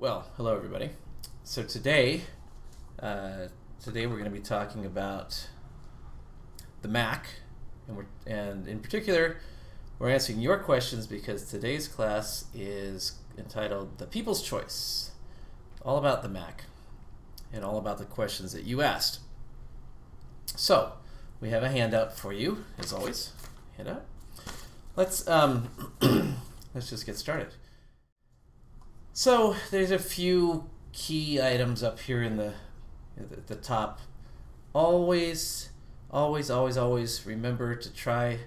Well, hello everybody. So today we're going to be talking about the Mac, and in particular, we're answering your questions because today's class is entitled "The People's Choice," all about the Mac and all about the questions that you asked. So we have a handout for you, as always. Handout. Let's let's just get started. So there's a few key items up here in the top. Always remember to try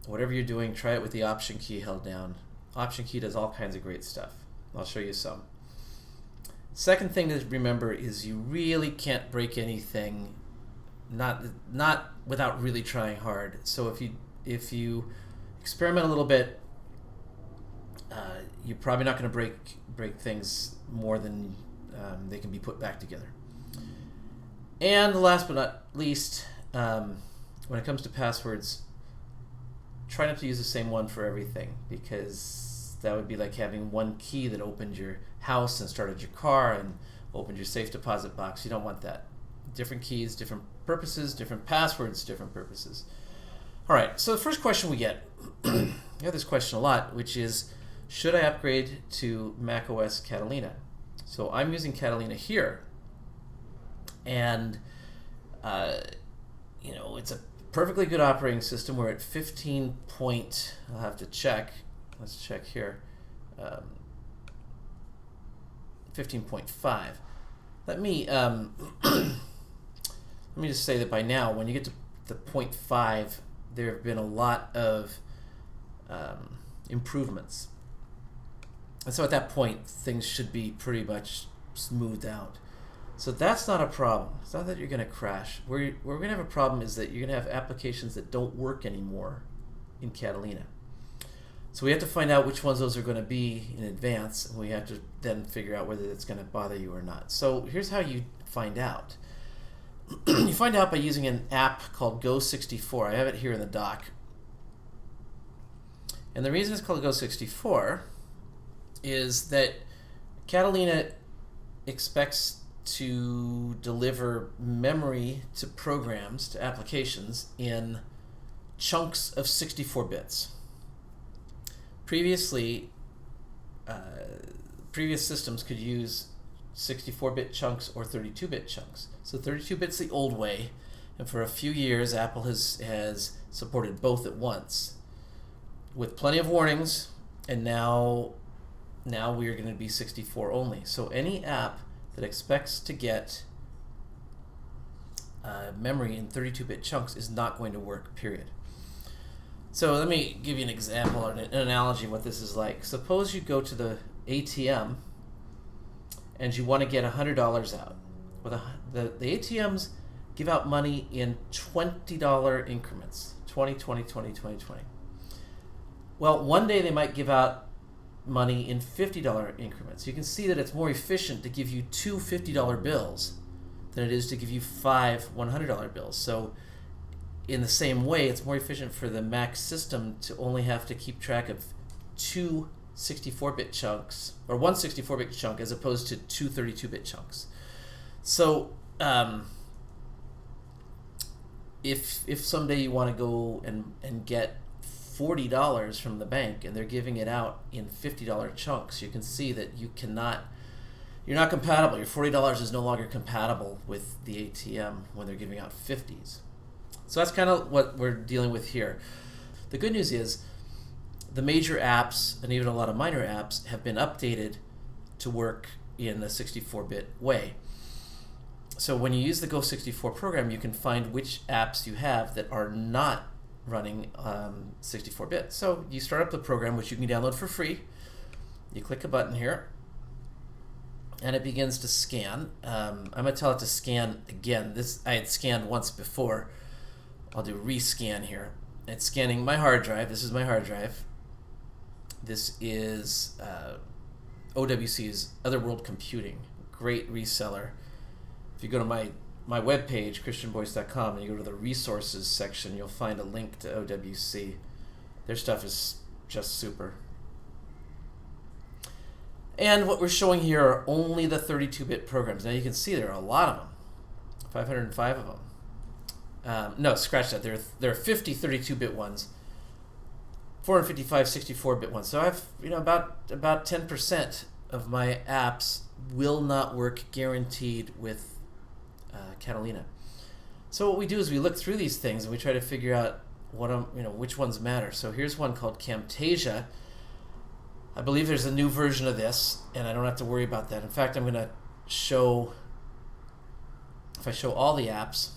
whatever you're doing. Try it with the Option key held down. Option key does all kinds of great stuff. I'll show you some. Second thing to remember is you really can't break anything, not without really trying hard. So if you experiment a little bit, you're probably not going to break things more than they can be put back together. And last but not least, when it comes to passwords, try not to use the same one for everything, because that would be like having one key that opened your house and started your car and opened your safe deposit box. You don't want that. Different keys, different purposes, different passwords, different purposes. All right, so the first question we get, I get this question a lot, which is, should I upgrade to macOS Catalina? So I'm using Catalina here, and it's a perfectly good operating system. We're at 15 point. I'll have to check. Let's check here. 15.5. Let me just say that by now, when you get to the 0.5, there have been a lot of improvements. And so at that point, things should be pretty much smoothed out. So that's not a problem. It's not that you're going to crash. Where we're going to have a problem is that you're going to have applications that don't work anymore in Catalina. So we have to find out which ones those are going to be in advance, and we have to then figure out whether it's going to bother you or not. So here's how you find out. You find out by using an app called Go64. I have it here in the dock. And the reason it's called Go64 is that Catalina expects to deliver memory to programs, to applications, in chunks of 64 bits. Previously, previous systems could use 64-bit chunks or 32-bit chunks. So 32-bit's the old way, and for a few years Apple has supported both at once, with plenty of warnings, and now we are going to be 64 only. So any app that expects to get memory in 32-bit chunks is not going to work, period. So let me give you an example, or an analogy of what this is like. Suppose you go to the ATM and you want to get $100 out. Well, the ATMs give out money in $20 increments. 20, 20, 20, 20, 20. Well, one day they might give out money in $50 increments. You can see that it's more efficient to give you two $50 bills than it is to give you five $100 bills. So in the same way, it's more efficient for the Mac system to only have to keep track of two 64-bit chunks, or one 64-bit chunk, as opposed to two 32-bit chunks. So if someday you want to go and get $40 from the bank and they're giving it out in $50 chunks, you can see that you're not compatible. Your $40 is no longer compatible with the ATM when they're giving out 50s. So that's kind of what we're dealing with here. The good news is the major apps and even a lot of minor apps have been updated to work in the 64-bit way. So when you use the Go64 program, you can find which apps you have that are not running 64-bit. So you start up the program, which you can download for free. You click a button here, and it begins to scan. I'm going to tell it to scan again. This I had scanned once before. I'll do rescan here. It's scanning my hard drive. This is my hard drive. This is OWC's Otherworld Computing, great reseller. If you go to my webpage, christianboyce.com, and you go to the resources section, you'll find a link to OWC. Their stuff is just super. And what we're showing here are only the 32-bit programs. Now you can see there are a lot of them, 505 of them. No, scratch that. There are 50 32-bit ones, 455 64-bit ones. So I've about 10% of my apps will not work guaranteed with Catalina. So what we do is we look through these things and we try to figure out which ones matter. So here's one called Camtasia. I believe there's a new version of this, and I don't have to worry about that. In fact, I'm going to show, if I show all the apps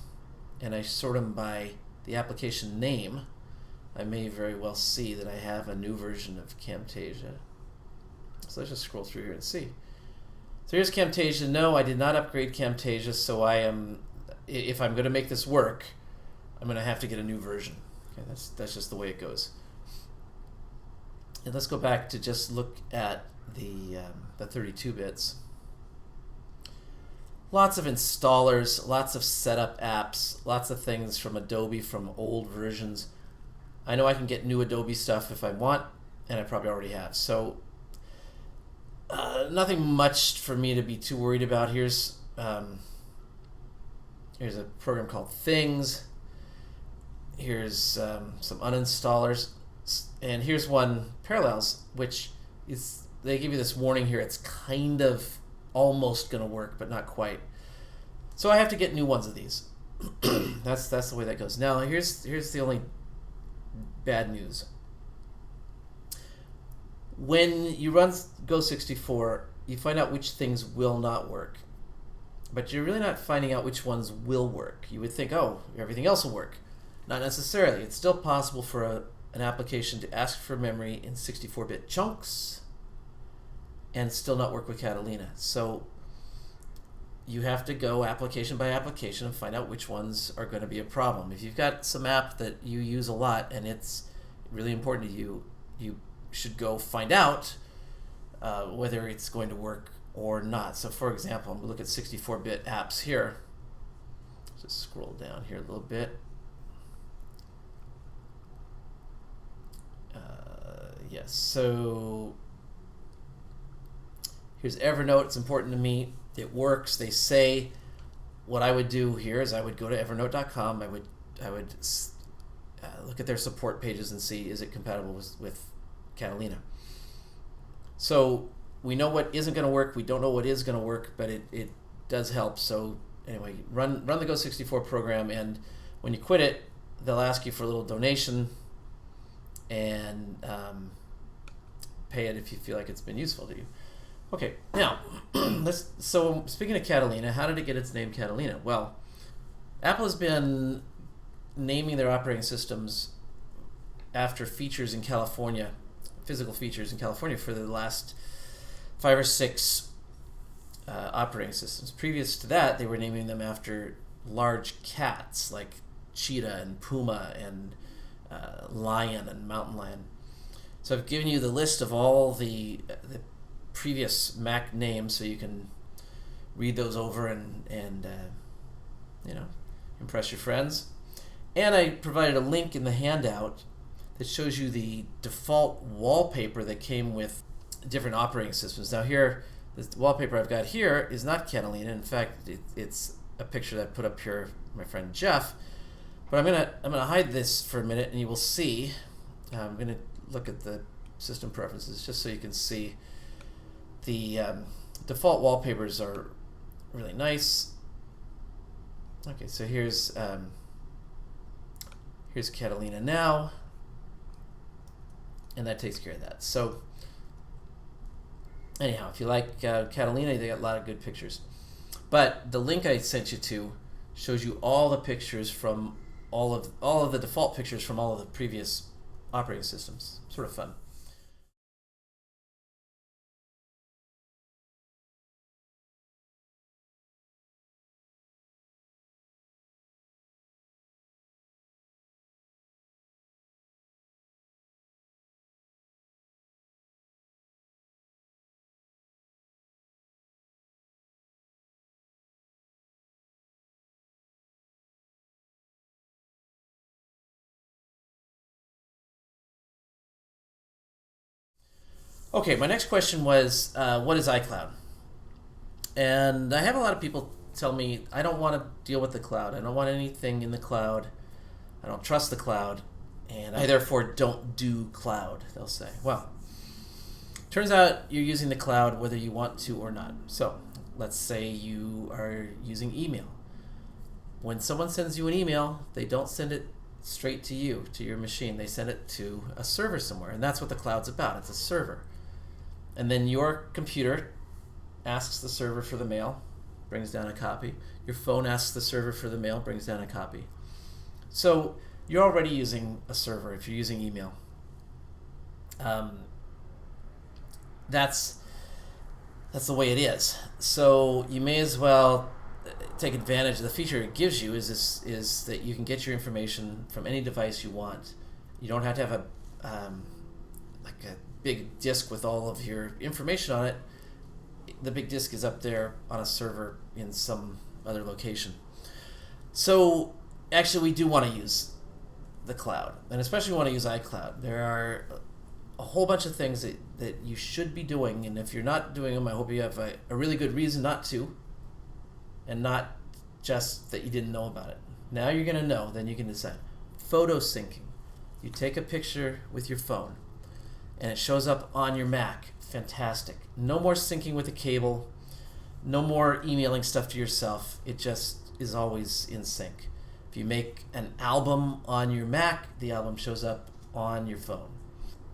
and I sort them by the application name, I may very well see that I have a new version of Camtasia. So let's just scroll through here and see. So here's Camtasia. No, I did not upgrade Camtasia, so if I'm going to make this work, I'm going to have to get a new version. Okay, that's just the way it goes. And let's go back to just look at the 32 bits. Lots of installers, lots of setup apps, lots of things from Adobe from old versions. I know I can get new Adobe stuff if I want, and I probably already have. So nothing much for me to be too worried about. Here's a program called Things. Here's some uninstallers. And here's one, Parallels, which is, they give you this warning here. It's kind of almost going to work, but not quite. So I have to get new ones of these. That's the way that goes. Now here's the only bad news. When you run Go64, you find out which things will not work, but you're really not finding out which ones will work. You would think, oh, everything else will work. Not necessarily. It's still possible for an application to ask for memory in 64-bit chunks and still not work with Catalina. So you have to go application by application and find out which ones are going to be a problem. If you've got some app that you use a lot and it's really important to you, you should go find out whether it's going to work or not. So for example, I'm going to look at 64-bit apps here. Just scroll down here a little bit. Yes, so here's Evernote. It's important to me. It works. They say what I would do here is I would go to evernote.com. I would look at their support pages and see, is it compatible with Catalina. So we know what isn't going to work. We don't know what is going to work, but it does help. So anyway, run the Go64 program, and when you quit it, they'll ask you for a little donation, and pay it if you feel like it's been useful to you. Okay, now so speaking of Catalina, how did it get its name Catalina? Well, Apple has been naming their operating systems after features in California, physical features in California, for the last 5 or 6 operating systems. Previous to that, they were naming them after large cats like cheetah and puma and lion and mountain lion. So I've given you the list of all the previous Mac names, so you can read those over and impress your friends. And I provided a link in the handout that shows you the default wallpaper that came with different operating systems. Now here, this wallpaper I've got here is not Catalina. In fact, it's a picture that I put up here, my friend Jeff. But I'm gonna hide this for a minute, and you will see. I'm gonna look at the system preferences just so you can see the default wallpapers are really nice. Okay, so here's Catalina now, and that takes care of that. So anyhow, if you like Catalina, they got a lot of good pictures. But the link I sent you to shows you all the pictures from all of the default pictures from all of the previous operating systems. Sort of fun. Okay, my next question was, what is iCloud? And I have a lot of people tell me, I don't want to deal with the cloud. I don't want anything in the cloud. I don't trust the cloud. And I therefore don't do cloud, they'll say. Well, turns out you're using the cloud whether you want to or not. So let's say you are using email. When someone sends you an email, they don't send it straight to you, to your machine. They send it to a server somewhere. And that's what the cloud's about. It's a server. And then your computer asks the server for the mail, brings down a copy. Your phone asks the server for the mail, brings down a copy. So you're already using a server if you're using email. That's the way it is. So you may as well take advantage of the feature it gives you. Is that you can get your information from any device you want. You don't have to have a big disk with all of your information on it. The big disk is up there on a server in some other location. So actually we do want to use the cloud, and especially want to use iCloud. There are a whole bunch of things that you should be doing, and if you're not doing them, I hope you have a really good reason not to, and not just that you didn't know about it. Now you're going to know, then you can decide. Photo syncing. You take a picture with your phone, and it shows up on your Mac. Fantastic. No more syncing with a cable. No more emailing stuff to yourself. It just is always in sync. If you make an album on your Mac, the album shows up on your phone.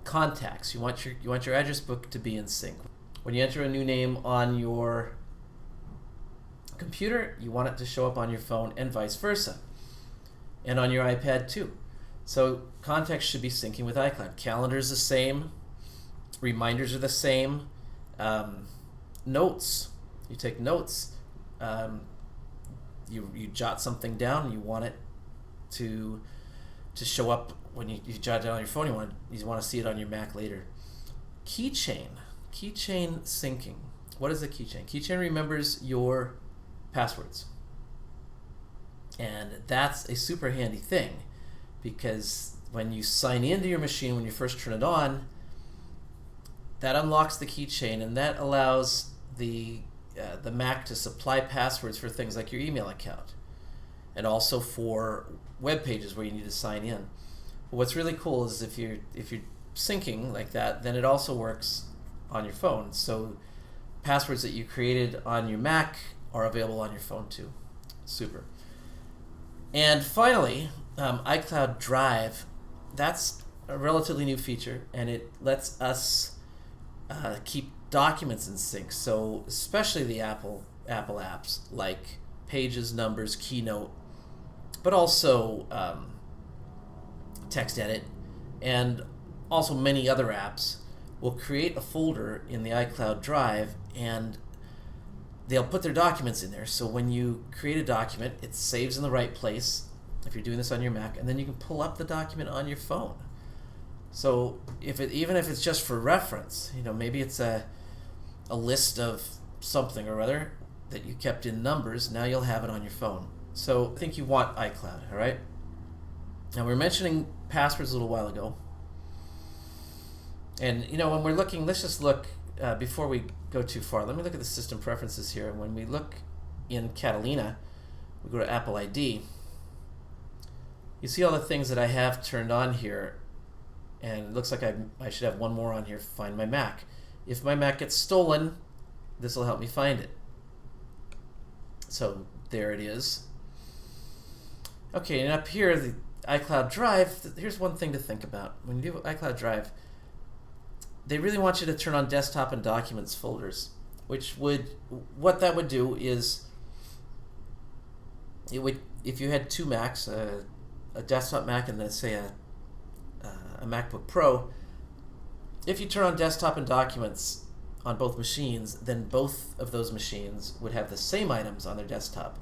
Contacts. You want your address book to be in sync. When you enter a new name on your computer, you want it to show up on your phone, and vice versa. And on your iPad too. So contacts should be syncing with iCloud. Calendar is the same. Reminders are the same. Notes. You take notes. You jot something down. You want it to show up when you jot it down on your phone. You want to see it on your Mac later. Keychain syncing. What is a keychain? Keychain remembers your passwords, and that's a super handy thing, because when you sign into your machine, when you first turn it on, that unlocks the keychain, and that allows the Mac to supply passwords for things like your email account, and also for web pages where you need to sign in. But what's really cool is if you're syncing like that, then it also works on your phone. So passwords that you created on your Mac are available on your phone too. Super. And finally, iCloud Drive. That's a relatively new feature, and it lets us keep documents in sync. So especially the Apple apps like Pages, Numbers, Keynote, but also TextEdit, and also many other apps will create a folder in the iCloud Drive, and they'll put their documents in there. So when you create a document, it saves in the right place if you're doing this on your Mac, and then you can pull up the document on your phone. So even if it's just for reference, maybe it's a list of something or other that you kept in Numbers, now you'll have it on your phone. So I think you want iCloud, all right? Now we were mentioning passwords a little while ago. And when we're looking, let's just look, before we go too far, let me look at the system preferences here. And when we look in Catalina, we go to Apple ID. You see all the things that I have turned on here, and it looks like I should have one more on here, Find My Mac. If my Mac gets stolen, this will help me find it. So there it is. Okay, and up here, the iCloud Drive, here's one thing to think about. When you do iCloud Drive, they really want you to turn on desktop and documents folders, what that would do is, if you had two Macs, a desktop Mac and then say a MacBook Pro, if you turn on desktop and documents on both machines, then both of those machines would have the same items on their desktop.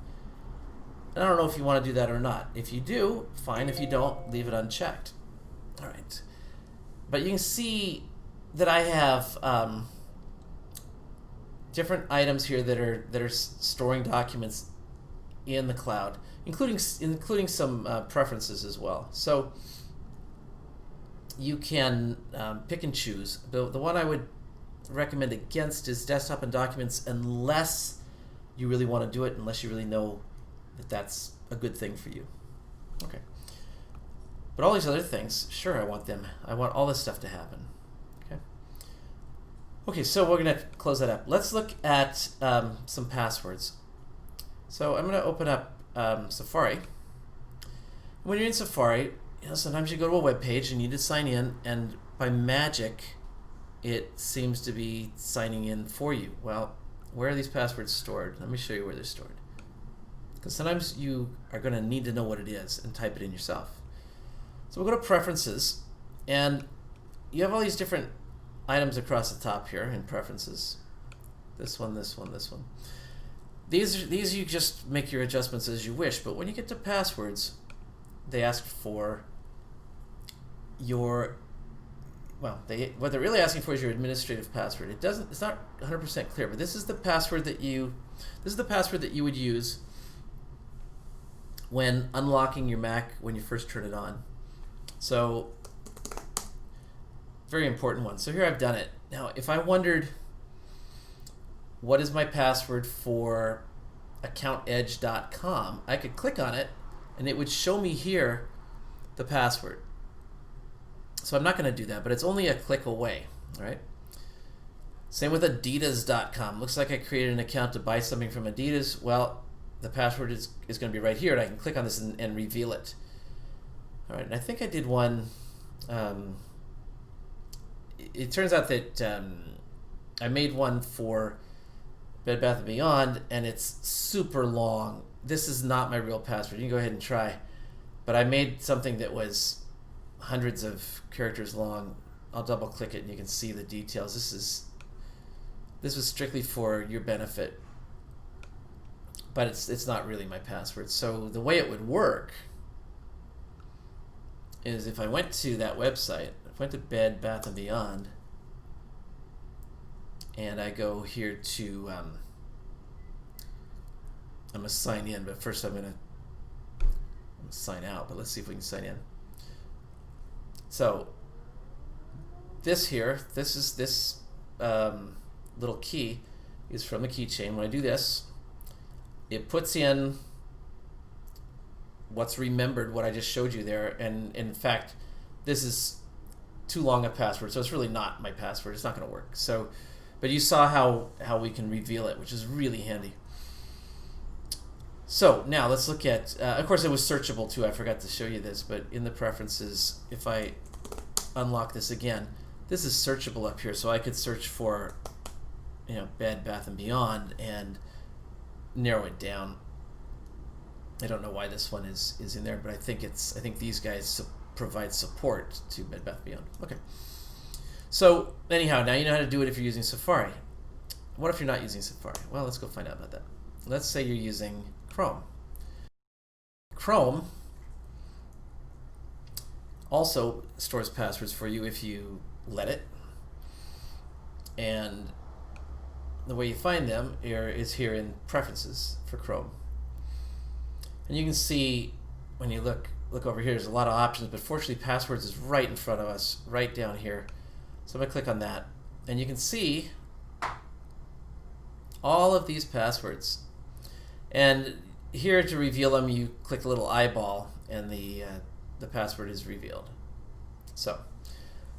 And I don't know if you want to do that or not. If you do, fine. If you don't, leave it unchecked. All right. But you can see that I have different items here that are storing documents in the cloud, including some preferences as well. So you can pick and choose. The one I would recommend against is desktop and documents, unless you really want to do it, unless you really know that that's a good thing for you. Okay. But all these other things, sure, I want them. I want all this stuff to happen. Okay. Okay, so we're going to close that up. Let's look at some passwords. So I'm going to open up Safari. When you're in Safari, sometimes you go to a web page and you need to sign in, and by magic, it seems to be signing in for you. Well, where are these passwords stored? Let me show you where they're stored. Because sometimes you are going to need to know what it is and type it in yourself. So we'll go to Preferences, and you have all these different items across the top here in Preferences. This one, this one, this one. These you just make your adjustments as you wish, but when you get to Passwords, they ask for your, well, what they're really asking for is your administrative password. It's not 100% clear, but this is the password that you would use when unlocking your Mac when you first turn it on. So, very important one. So here I've done it. Now, if I wondered what is my password for accountedge.com, I could click on it and it would show me here the password. So I'm not going to do that, but it's only a click away, all right? Same with adidas.com. Looks like I created an account to buy something from Adidas. Well, the password is going to be right here, and I can click on this and reveal it. All right, and I think I did one. It turns out that I made one for Bed Bath & Beyond, and it's super long. This is not my real password. You can go ahead and try. But I made something that was hundreds of characters long. I'll double click it and you can see the details. This was strictly for your benefit, but it's not really my password. So the way it would work is if I went to that website, if I went to Bed Bath & Beyond, and I go here to I'm going to sign in, but first I'm going to sign out, but let's see if we can sign in. So this little key is from the keychain. When I do this, it puts in what's remembered, what I just showed you there, and in fact, this is too long a password, so it's really not my password. It's not going to work. So, but you saw how we can reveal it, which is really handy. So now let's look at, of course it was searchable too, I forgot to show you this, but in the preferences, if I unlock this again, this is searchable up here, so I could search for, Bed Bath & Beyond and narrow it down. I don't know why this one is in there, but I think these guys provide support to Bed Bath & Beyond. Okay. So anyhow, now you know how to do it if you're using Safari. What if you're not using Safari? Well, let's go find out about that. Let's say you're using Chrome. Chrome also stores passwords for you if you let it. And the way you find them is here in Preferences for Chrome. And you can see when you look over here, there's a lot of options, but fortunately Passwords is right in front of us, right down here. So I'm going to click on that, and you can see all of these passwords. And here to reveal them, you click the little eyeball, and the password is revealed. So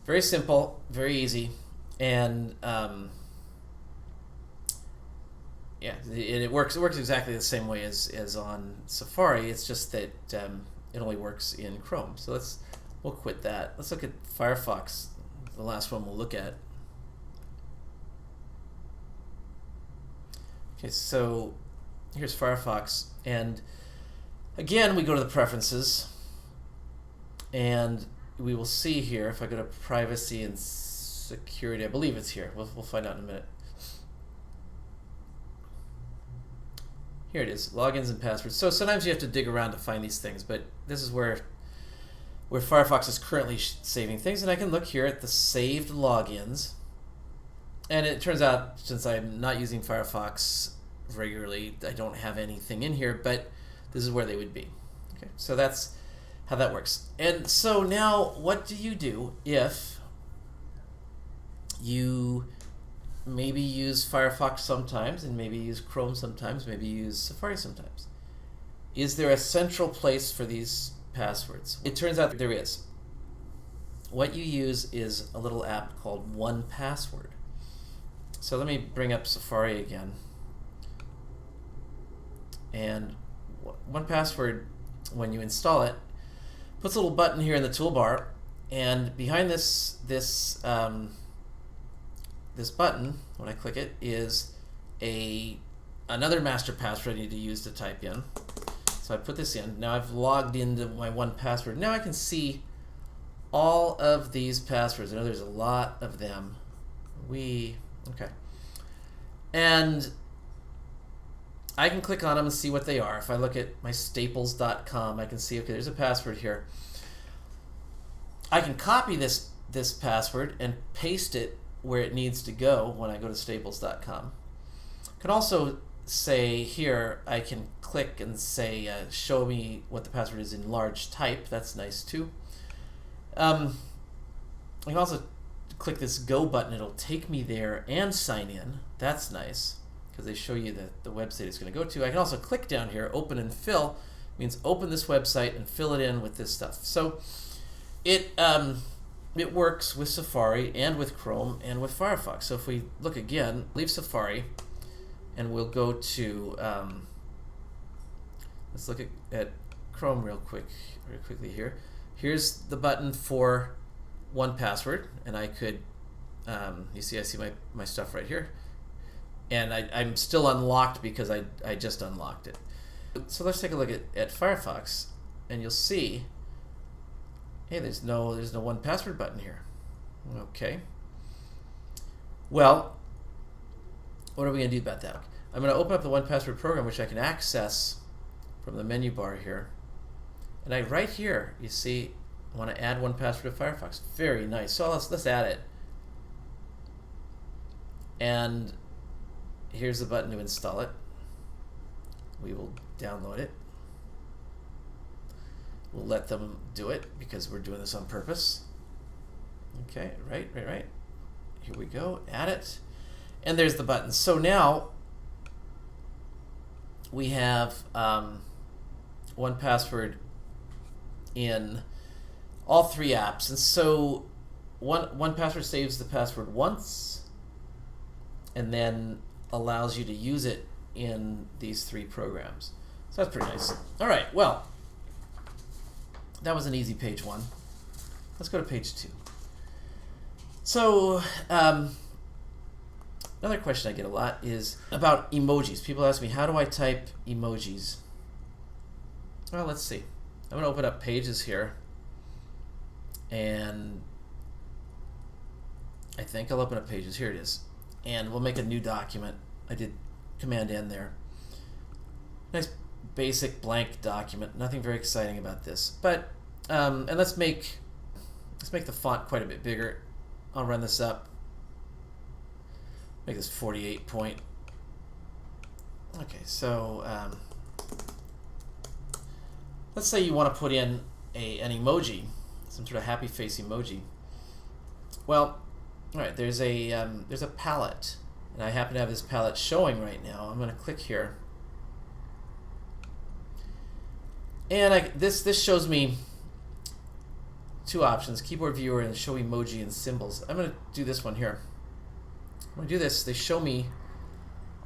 very simple, very easy, and yeah, it works. It works exactly the same way as on Safari. It's just that it only works in Chrome. So we'll quit that. Let's look at Firefox, the last one we'll look at. Okay, so here's Firefox, and again we go to the preferences, and we will see here, if I go to privacy and security, I believe it's here. We'll find out in a minute. Here it is, logins and passwords. So sometimes you have to dig around to find these things, but this is where Firefox is currently saving things, and I can look here at the saved logins, and it turns out, since I'm not using Firefox regularly, I don't have anything in here, but this is where they would be. Okay, so that's how that works. And so now, what do you do if you maybe use Firefox sometimes, and maybe use Chrome sometimes, maybe use Safari sometimes. Is there a central place for these passwords? It turns out that there is. What you use is a little app called 1Password. So let me bring up Safari again. And 1Password, when you install it, puts a little button here in the toolbar, and behind this button, when I click it, is another master password I need to use to type in. So I put this in. Now I've logged into my 1Password. Now I can see all of these passwords. I know there's a lot of them. Okay. And I can click on them and see what they are. If I look at my staples.com, I can see, okay, there's a password here. I can copy this password and paste it where it needs to go when I go to staples.com. I can also say here, I can click and say, show me what the password is in large type. That's nice too. I can also click this go button. It'll take me there and sign in. That's nice, because they show you the website it's going to go to. I can also click down here, open and fill. It means open this website and fill it in with this stuff. So it works with Safari and with Chrome and with Firefox. So if we look again, leave Safari, and we'll go to, let's look at Chrome real quickly here. Here's the button for 1Password, and I could, you see, I see my stuff right here. And I'm still unlocked because I just unlocked it. So let's take a look at Firefox, and you'll see, hey, there's no 1Password button here. Okay. Well, what are we going to do about that? I'm going to open up the 1Password program, which I can access from the menu bar here. And right here, you see, I want to add 1Password to Firefox. Very nice. So let's add it. And here's the button to install it. We will download it. We'll let them do it because we're doing this on purpose. Okay, right. Here we go. Add it. And there's the button. So now we have 1Password in all three apps. And so 1Password saves the password once and then allows you to use it in these three programs. So that's pretty nice. All right, well, that was an easy page one. Let's go to page two. So another question I get a lot is about emojis. People ask me, how do I type emojis? Well, let's see. I'm going to open up Pages here, and I think I'll open up Pages. Here it is. And we'll make a new document. I did Command N there. Nice basic blank document. Nothing very exciting about this. But and let's make the font quite a bit bigger. I'll run this up. Make this 48 point. Okay, so let's say you want to put in an emoji, some sort of happy face emoji. Well, all right, there's a palette, and I happen to have this palette showing right now. I'm going to click here, and this shows me two options: keyboard viewer and show emoji and symbols. I'm going to do this one here. When I do this, they show me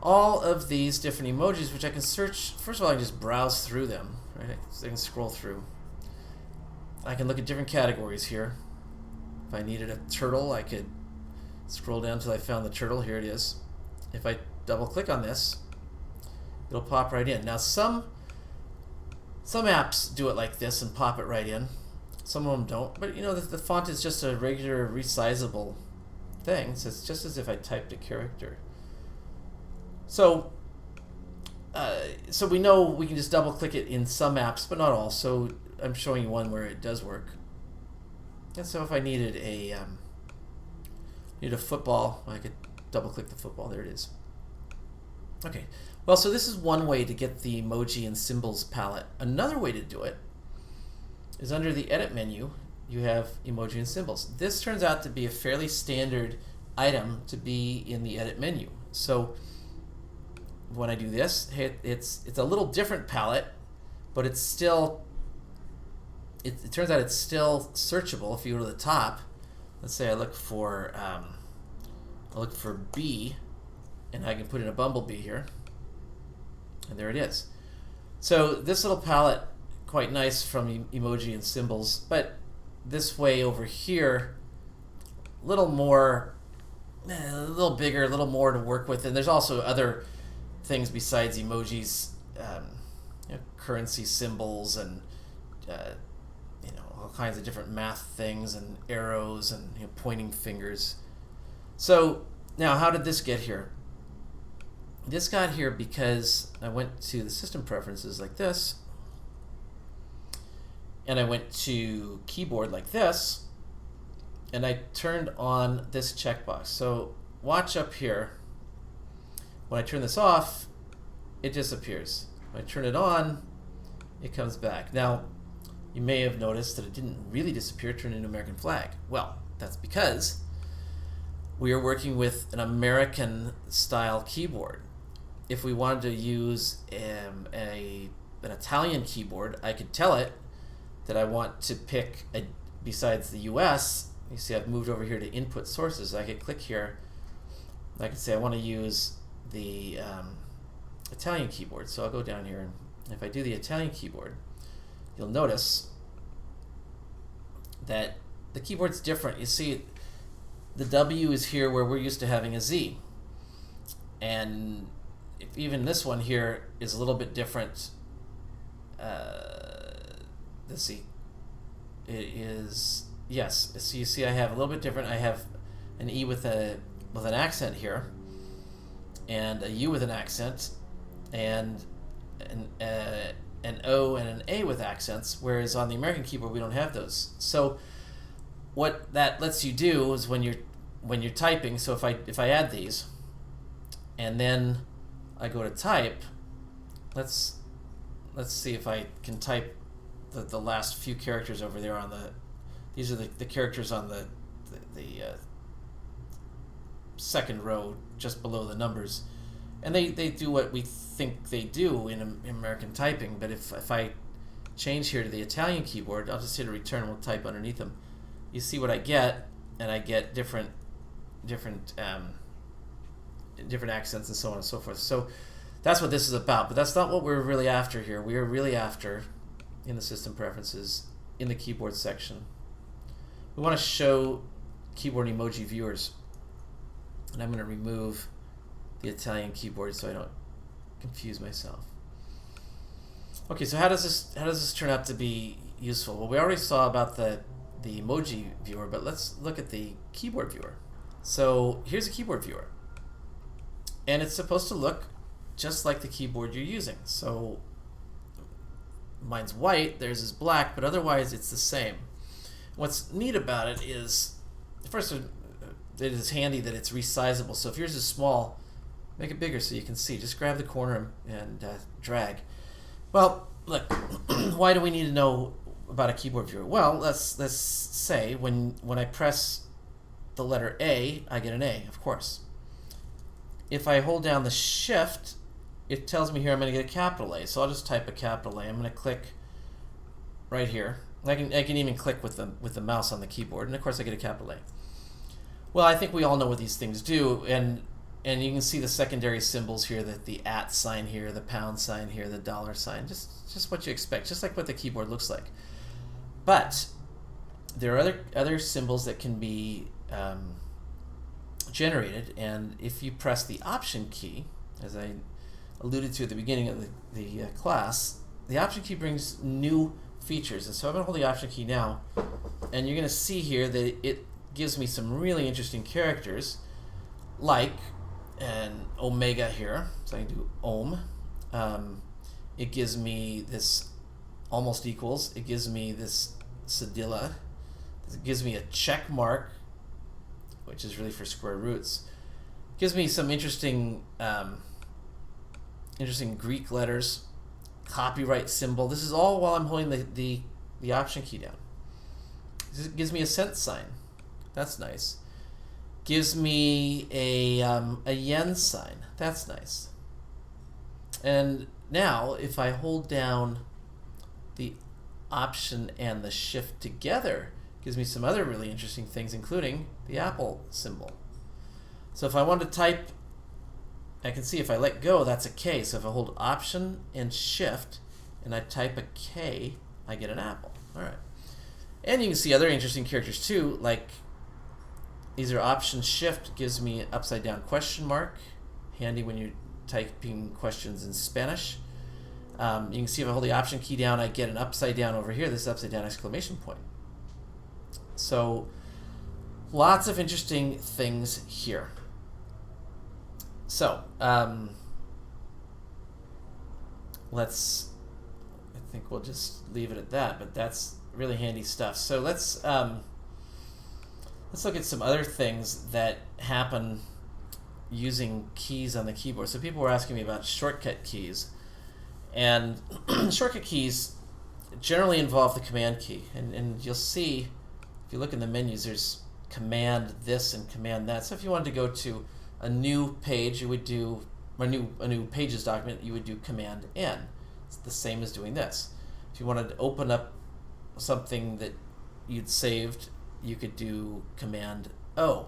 all of these different emojis, which I can search. First of all, I can just browse through them. Right? I can scroll through. I can look at different categories here. If I needed a turtle, I could scroll down until I found the turtle. Here it is. If I double click on this, it'll pop right in. Now some apps do it like this and pop it right in. Some of them don't. But you know, the font is just a regular resizable thing. So it's just as if I typed a character. So we know we can just double click it in some apps, but not all. So I'm showing you one where it does work. And so if I needed a football, I could double click the football. There it is. Okay. Well, so this is one way to get the emoji and symbols palette. Another way to do it is under the edit menu, you have emoji and symbols. This turns out to be a fairly standard item to be in the edit menu. So when I do this, it's a little different palette, but it's still, it turns out it's still searchable. If you go to the top, let's say I look for B, and I can put in a bumblebee here, and there it is. So this little palette, quite nice from emoji and symbols, but this way over here, a little bigger, a little more to work with. And there's also other things besides emojis, currency symbols, and all kinds of different math things, and arrows, and pointing fingers. So now, how did this get here? This got here because I went to the system preferences like this, and I went to keyboard like this, and I turned on this checkbox. So watch up here. When I turn this off, it disappears. When I turn it on, it comes back. Now, you may have noticed that it didn't really disappear, turn into American flag. Well, that's because we are working with an American style keyboard. If we wanted to use an Italian keyboard, I could tell it that I want to pick, besides the US, you see I've moved over here to input sources. I could click here, and I could say I want to use the Italian keyboard. So I'll go down here, and if I do the Italian keyboard, you'll notice that the keyboard's different. You see, the W is here where we're used to having a Z. And if even this one here is a little bit different, let's see, it is, yes, so you see I have a little bit different. I have an E with an accent here, and a U with an accent, and an O and an A with accents, whereas on the American keyboard we don't have those. So what that lets you do is when you're typing, so if I add these, and then I go to type, let's see if I can type the last few characters over there on the, these are the characters on the second row just below the numbers, and they do what we think they do in American typing. But if I change here to the Italian keyboard, I'll just hit a return and we'll type underneath them. You see what I get, and I get different accents and so on and so forth. So that's what this is about, but that's not what we're really after here. We are really after, in the system preferences, in the keyboard section, we want to show keyboard emoji viewers. And I'm going to remove the Italian keyboard so I don't confuse myself. Okay, so how does this turn out to be useful? Well, we already saw about the emoji viewer, but let's look at the keyboard viewer. So here's a keyboard viewer, and it's supposed to look just like the keyboard you're using. So mine's white, theirs is black, but otherwise it's the same. What's neat about it is, first, it is handy that it's resizable. So if yours is small, make it bigger so you can see. Just grab the corner and drag. Well, look, why do we need to know about a keyboard viewer? Well, let's say when I press the letter A, I get an A, of course. If I hold down the shift, it tells me here I'm going to get a capital A. So I'll just type a capital A. I'm going to click right here. I can even click with the mouse on the keyboard, and of course I get a capital A. Well, I think we all know what these things do, and you can see the secondary symbols here, that the @ sign here, the pound sign here, the dollar sign, just what you expect, just like what the keyboard looks like. But there are other symbols that can be generated, and if you press the Option key, as I alluded to at the beginning of the class, the Option key brings new features. And so I'm going to hold the Option key now, and you're going to see here that it gives me some really interesting characters, like an omega here, so I can do ohm. It gives me this almost equals. It gives me this cedilla. It gives me a check mark, which is really for square roots. It gives me some interesting Greek letters, copyright symbol. This is all while I'm holding the Option key down. It gives me a cent sign. That's nice. Gives me a yen sign. That's nice. And now if I hold down the Option and the Shift together, gives me some other really interesting things, including the Apple symbol. So if I want to type, I can see if I let go, that's a K. So if I hold Option and Shift and I type a K, I get an apple. All right. And you can see other interesting characters too, like these are Option Shift gives me an upside down question mark, handy when you're typing questions in Spanish. You can see if I hold the Option key down, I get an upside down over here. This is upside down exclamation point. So lots of interesting things here. So I think we'll just leave it at that, but that's really handy stuff. So let's look at some other things that happen using keys on the keyboard. So people were asking me about shortcut keys, and shortcut keys generally involve the Command key, and you'll see if you look in the menus there's Command this and Command that. So if you wanted to go to a new page, you would do a new Pages document, you would do Command N. It's the same as doing this. If you wanted to open up something that you'd saved, you could do Command O.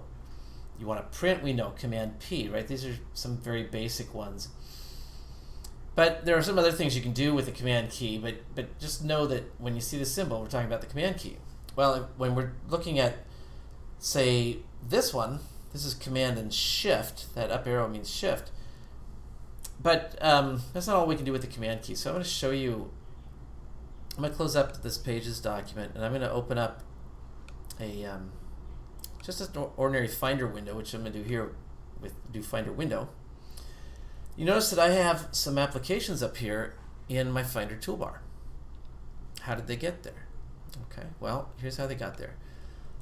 You want to print, we know Command P, right? These are some very basic ones. But there are some other things you can do with the Command key, but just know that when you see the symbol, we're talking about the Command key. Well, when we're looking at, say, this one, this is Command and Shift. That up arrow means Shift. But that's not all we can do with the Command key. So I'm going to show you, I'm going to close up this Pages document, and I'm going to open up a just an ordinary Finder window, which I'm going to do here with do Finder window. You notice that I have some applications up here in my Finder toolbar. How did they get there? Okay, well, here's how they got there.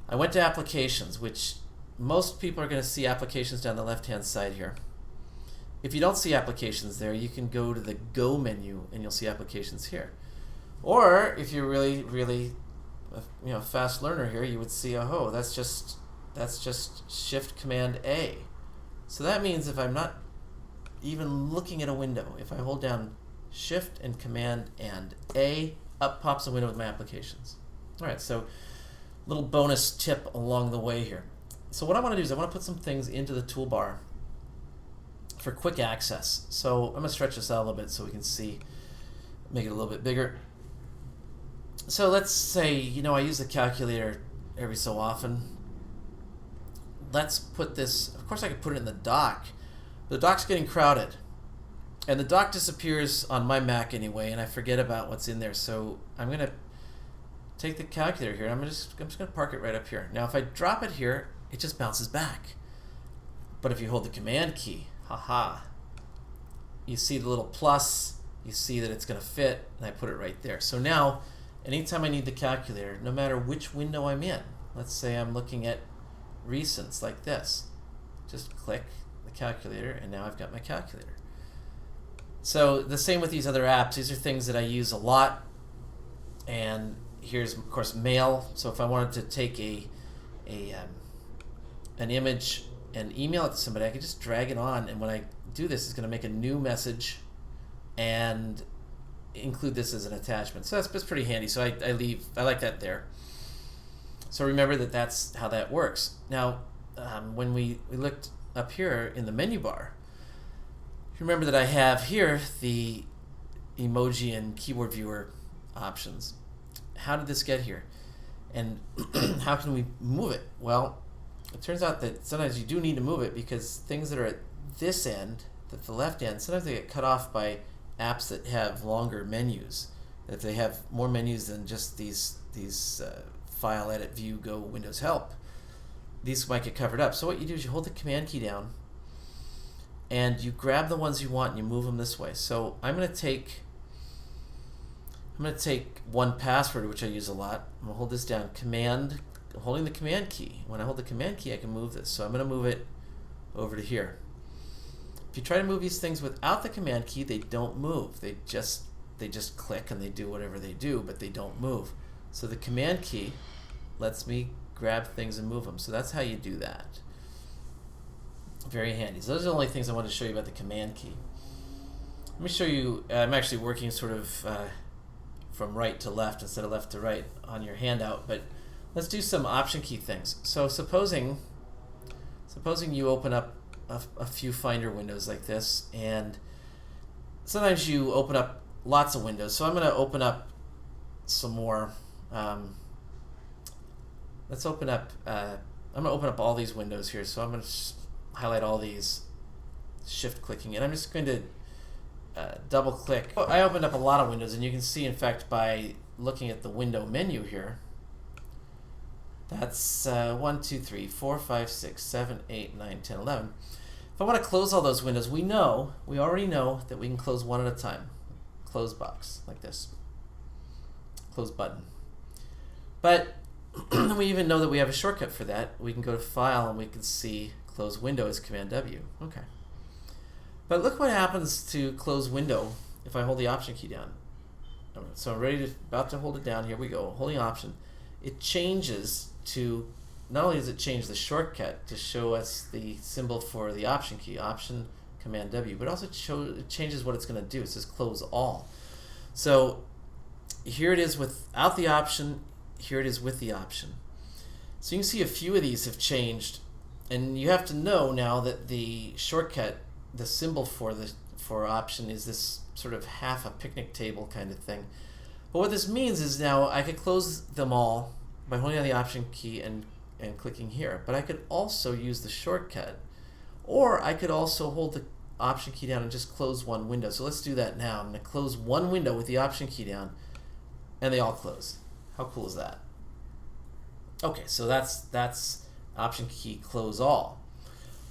I went to Applications, which most people are going to see Applications down the left-hand side here. If you don't see Applications there, you can go to the Go menu and you'll see Applications here. Or if you're really fast learner here, you would see, oh, that's just Shift Command A. So that means if I'm not even looking at a window, if I hold down Shift and Command and A, up pops a window with my applications. All right, so little bonus tip along the way here. So what I want to do is I want to put some things into the toolbar for quick access. So I'm going to stretch this out a little bit so we can see, make it a little bit bigger. So let's say, I use the calculator every so often. Let's put this, of course I could put it in the dock. The dock's getting crowded. And the dock disappears on my Mac anyway, and I forget about what's in there. So I'm going to take the calculator here. I'm just going to park it right up here. Now if I drop it here, it just bounces back. But if you hold the Command key, you see the little plus, you see that it's going to fit, and I put it right there. So now, anytime I need the calculator, no matter which window I'm in, let's say I'm looking at recents like this, just click the calculator, and now I've got my calculator. So the same with these other apps. These are things that I use a lot. And here's, of course, Mail. So if I wanted to take an image and email it to somebody, I could just drag it on, and when I do this, it's going to make a new message and include this as an attachment. So that's pretty handy. So I like that there. So remember that that's how that works. Now, when we looked up here in the menu bar, remember that I have here the emoji and keyboard viewer options. How did this get here? And how can we move it? Well, it turns out that sometimes you do need to move it because things that are at this end, at the left end, sometimes they get cut off by apps that have longer menus. If they have more menus than just these File, Edit, View, Go, Windows, Help, these might get covered up. So what you do is you hold the Command key down and you grab the ones you want and you move them this way. So I'm going to take 1Password, which I use a lot. I'm going to hold this down, holding the Command key. When I hold the Command key, I can move this. So I'm going to move it over to here. If you try to move these things without the Command key, they don't move. They just click and they do whatever they do, but they don't move. So the Command key lets me grab things and move them. So that's how you do that. Very handy. So those are the only things I wanted to show you about the command key. Let me show you, I'm actually working sort of from right to left instead of left to right on your handout, but let's do some option key things. So supposing you open up a few Finder windows like this, and sometimes you open up lots of windows. So I'm going to open up some more. Let's open up, I'm going to open up all these windows here. So I'm going to highlight all these, shift clicking, and I'm just going to double click. I opened up a lot of windows, and you can see, in fact, by looking at the window menu here, that's 1, 2, 3, 4, 5, 6, 7, 8, 9, 10, 11. If I want to close all those windows, we already know that we can close one at a time. Close box, like this. Close button. But we even know that we have a shortcut for that. We can go to File, and we can see Close Window as Command W. Okay. But look what happens to close window if I hold the Option key down. So I'm about to hold it down. Here we go. Holding Option. It changes to, not only does it change the shortcut to show us the symbol for the Option key, Option Command W, but also it changes what it's going to do. It says Close All. So here it is without the Option. Here it is with the Option. So you can see a few of these have changed, and you have to know now that the shortcut, the symbol for Option, is this sort of half a picnic table kind of thing. But what this means is now I could close them all by holding down the Option key and clicking here. But I could also use the shortcut, or I could also hold the Option key down and just close one window. So let's do that now. I'm going to close one window with the Option key down, and they all close. How cool is that? Okay, so that's Option key close all.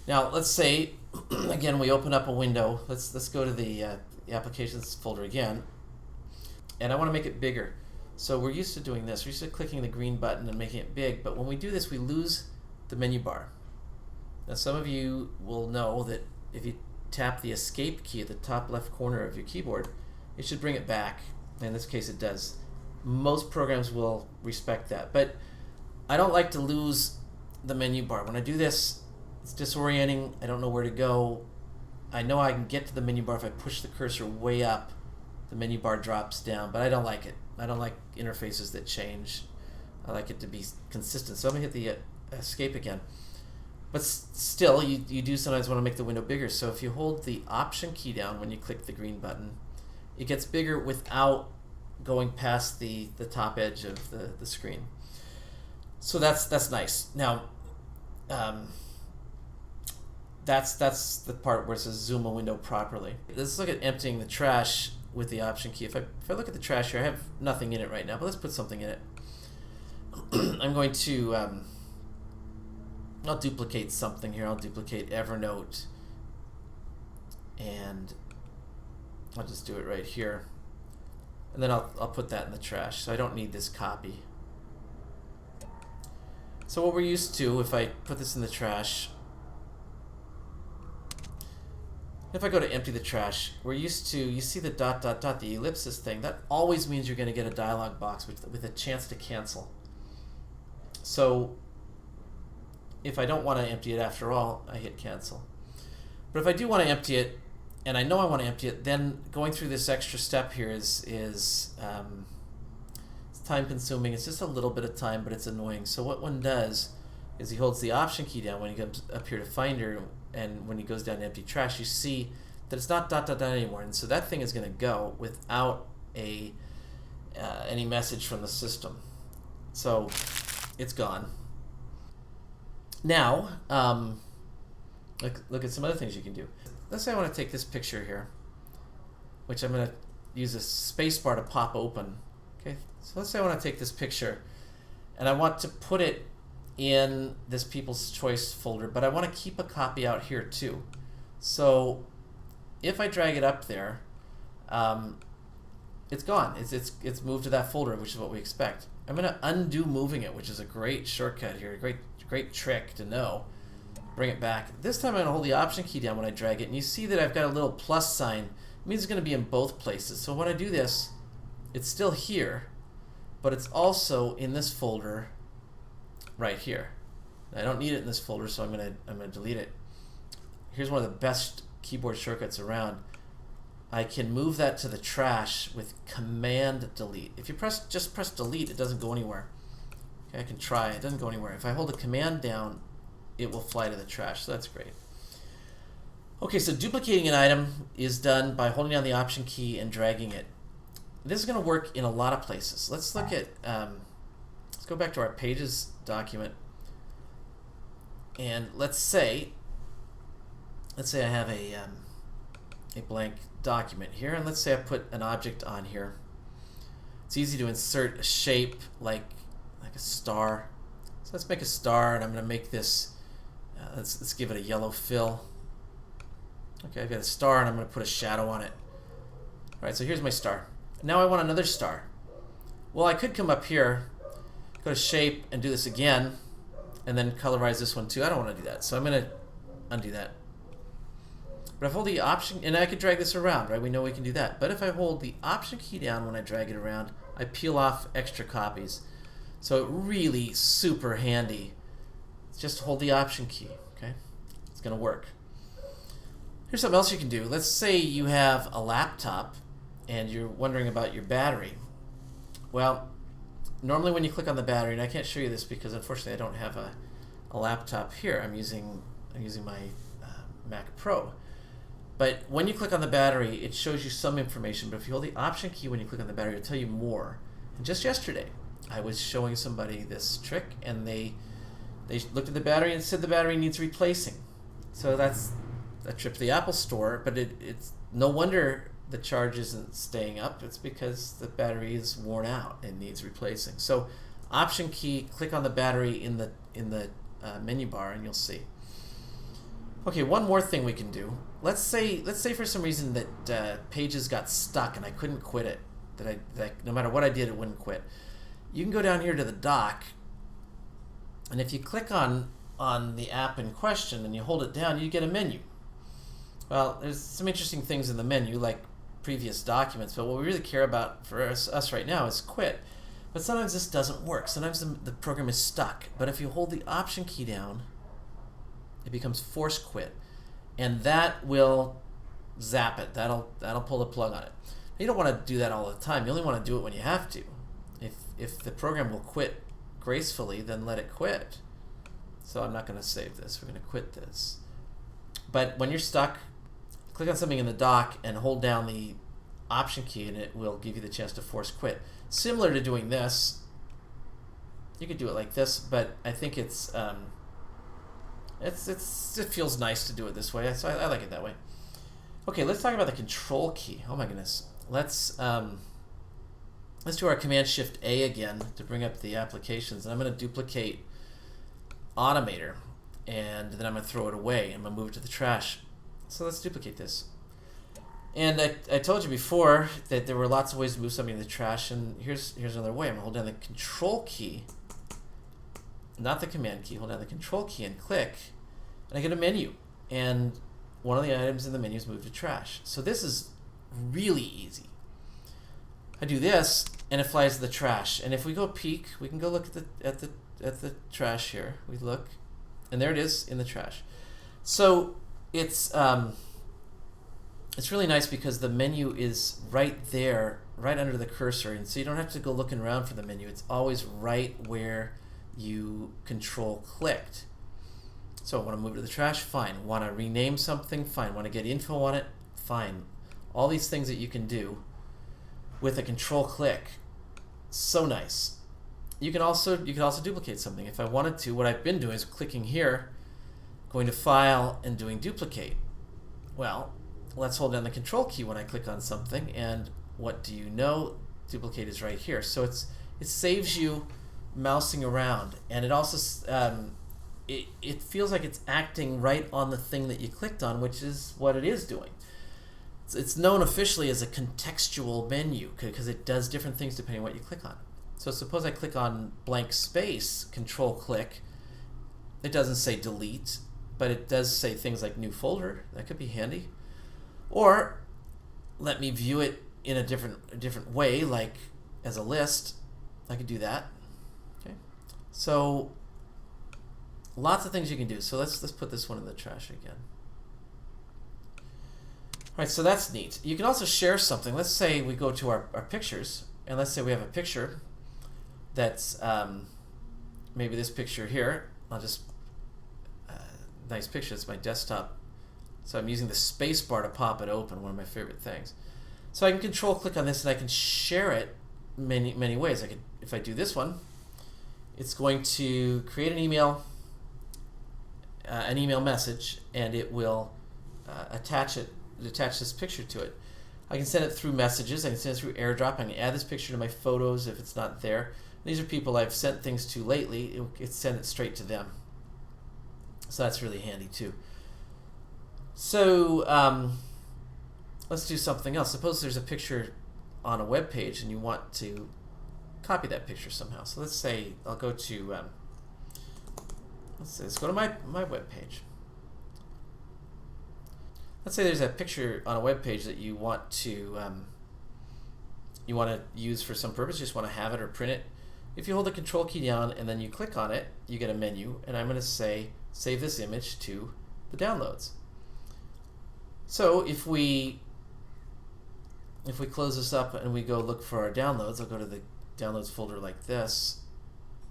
Now let's say again we open up a window. Let's go to the applications folder again, and I want to make it bigger. So we're used to doing this. We're used to clicking the green button and making it big, but when we do this we lose the menu bar. Now some of you will know that if you tap the escape key at the top left corner of your keyboard, it should bring it back. In this case it does. Most programs will respect that, but I don't like to lose the menu bar. When I do this, it's disorienting. I don't know where to go. I know I can get to the menu bar if I push the cursor way up. The menu bar drops down, but I don't like it. I don't like interfaces that change. I like it to be consistent. So I'm going to hit the escape again. But still, you do sometimes want to make the window bigger. So if you hold the Option key down when you click the green button, it gets bigger without going past the top edge of the screen. So that's nice. Now, that's the part where it says zoom a window properly. Let's look at emptying the trash with the Option key. If I look at the trash here, I have nothing in it right now, but let's put something in it. I'm going to I'll duplicate something here. I'll duplicate Evernote, and I'll just do it right here, and then I'll put that in the trash. So I don't need this copy. So what we're used to, if I put this in the trash, if I go to empty the trash, we're used to, you see the ... the ellipsis thing, that always means you're going to get a dialog box with a chance to cancel. So if I don't want to empty it after all, I hit cancel. But if I do want to empty it, and I know I want to empty it, then going through this extra step here is it's time consuming. It's just a little bit of time, but it's annoying. So what one does is he holds the Option key down when he comes up here to Finder, and when he goes down to empty trash, you see that it's not ... anymore, and so that thing is going to go without any message from the system. So it's gone. Now, look at some other things you can do. Let's say I want to take this picture here, which I'm going to use a space bar to pop open. Okay, so let's say I want to take this picture, and I want to put it in this People's Choice folder, but I want to keep a copy out here too. So if I drag it up there, it's gone. It's moved to that folder, which is what we expect. I'm going to undo moving it, which is a great shortcut here, a great trick to know. Bring it back. This time I'm going to hold the Option key down when I drag it, and you see that I've got a little plus sign. It means it's going to be in both places. So when I do this, it's still here, but it's also in this folder right here. I don't need it in this folder, so I'm going to delete it. here's one of the best keyboard shortcuts around. I can move that to the trash with Command Delete. If you just press Delete, it doesn't go anywhere. Okay, I can try. It doesn't go anywhere. If I hold the Command down, it will fly to the trash. So that's great. Okay, so duplicating an item is done by holding down the Option key and dragging it. This is going to work in a lot of places. Let's look at. Let's go back to our Pages document, and let's say I have a blank document here, and let's say I put an object on here. It's easy to insert a shape like a star. So let's make a star, and I'm going to make this. Let's give it a yellow fill. Okay, I've got a star, and I'm going to put a shadow on it. All right, so here's my star. Now I want another star. Well, I could come up here, go to Shape, and do this again, and then colorize this one too. I don't want to do that, so I'm going to undo that. But if I hold the Option, and I could drag this around, right? We know we can do that. But if I hold the Option key down when I drag it around, I peel off extra copies. So it really super handy. Just hold the Option key, okay? It's going to work. Here's something else you can do. Let's say you have a laptop and you're wondering about your battery. Well, normally when you click on the battery, and I can't show you this because unfortunately I don't have a laptop here. I'm using my Mac Pro. But when you click on the battery, it shows you some information. But if you hold the Option key when you click on the battery, it'll tell you more. And just yesterday, I was showing somebody this trick, and they looked at the battery and said the battery needs replacing. So that's a trip to the Apple Store, but it's no wonder the charge isn't staying up. It's because the battery is worn out and needs replacing. So Option key, click on the battery in the menu bar, and you'll see. Okay, one more thing we can do. Let's say for some reason that Pages got stuck and I couldn't quit it. That no matter what I did, it wouldn't quit. You can go down here to the dock, and if you click on the app in question and you hold it down, you get a menu. Well, there's some interesting things in the menu, like previous documents, but what we really care about for us right now is quit. But sometimes this doesn't work. Sometimes the program is stuck. But if you hold the Option key down, it becomes force quit, and that will zap it. That'll pull the plug on it. You don't want to do that all the time. You only want to do it when you have to. If the program will quit gracefully, then let it quit. So I'm not going to save this. We're going to quit this. But when you're stuck, click on something in the dock and hold down the Option key, and it will give you the chance to force quit. Similar to doing this, you could do it like this, but I think it feels nice to do it this way, so I like it that way. Okay, let's talk about the Control key. Oh my goodness. Let's do our Command-Shift-A again to bring up the applications, and I'm going to duplicate Automator, and then I'm going to throw it away. I'm going to move it to the trash. So let's duplicate this. And I told you before that there were lots of ways to move something to the trash, and here's another way. I'm going to hold down the Control key, not the Command key. Hold down the Control key and click, and I get a menu. And one of the items in the menu is moved to trash. So this is really easy. I do this, and it flies to the trash. And if we go peek, we can go look at the trash here. We look, and there it is in the trash. So it's really nice because the menu is right there, right under the cursor, and so you don't have to go looking around for the menu. It's always right where you Control clicked. So I want to move to the trash, fine. Want to rename something, fine. Want to get info on it, fine. All these things that you can do with a Control click, so nice. You can also duplicate something. If I wanted to, what I've been doing is clicking here, going to File, and doing Duplicate. Well, let's hold down the Control key when I click on something, and what do you know? Duplicate is right here. So it saves you mousing around, and it also it feels like it's acting right on the thing that you clicked on, which is what it is doing. It's known officially as a contextual menu because it does different things depending on what you click on. So suppose I click on blank space, Control click. It doesn't say delete, but it does say things like new folder. That could be handy. Or let me view it in a different way, like as a list. I could do that. Okay. So lots of things you can do. So let's put this one in the trash again. Right, so that's neat. You can also share something. Let's say we go to our pictures, and let's say we have a picture that's maybe this picture here. I'll just, nice picture, it's my desktop. So I'm using the space bar to pop it open, one of my favorite things. So I can control click on this and I can share it many ways. If I do this one, it's going to create an email message, and it will attach this picture to it. I can send it through messages. I can send it through AirDrop. I can add this picture to my photos if it's not there. These are people I've sent things to lately. It send it straight to them. So that's really handy too. So let's do something else. Suppose there's a picture on a web page and you want to copy that picture somehow. So let's say I'll go to let's go to my web page. Let's say there's a picture on a web page that you want to use for some purpose. You just want to have it or print it. If you hold the control key down and then you click on it, you get a menu, and I'm going to say save this image to the downloads. So if we close this up and we go look for our downloads, I'll go to the downloads folder like this.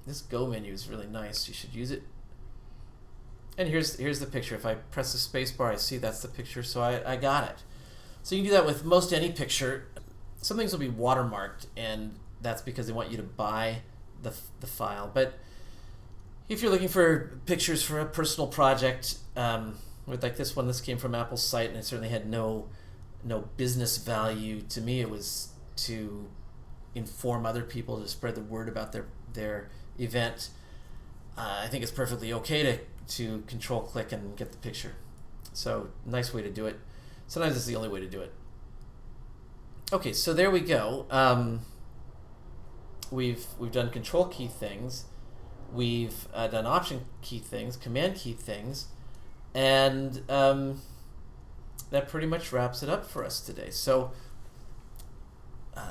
This Go menu is really nice. You should use it. And here's the picture. If I press the space bar, I see that's the picture, so I got it. So you can do that with most any picture. Some things will be watermarked, and that's because they want you to buy the file. But if you're looking for pictures for a personal project, with like this one, this came from Apple's site, and it certainly had no business value to me. It was to inform other people, to spread the word about their event. I think it's perfectly okay to control click and get the picture. So nice way to do it. Sometimes it's the only way to do it. Okay, so there we go. We've done control key things. We've done option key things, command key things, and that pretty much wraps it up for us today. So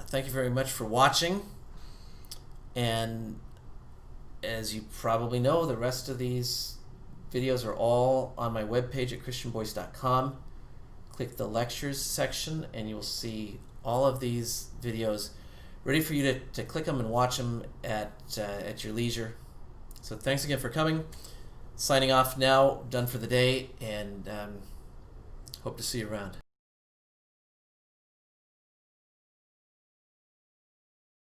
thank you very much for watching, and as you probably know, the rest of these videos are all on my webpage at christianboyce.com. Click the lectures section and you'll see all of these videos ready for you to click them and watch them at your leisure. So thanks again for coming. Signing off now, done for the day, and hope to see you around.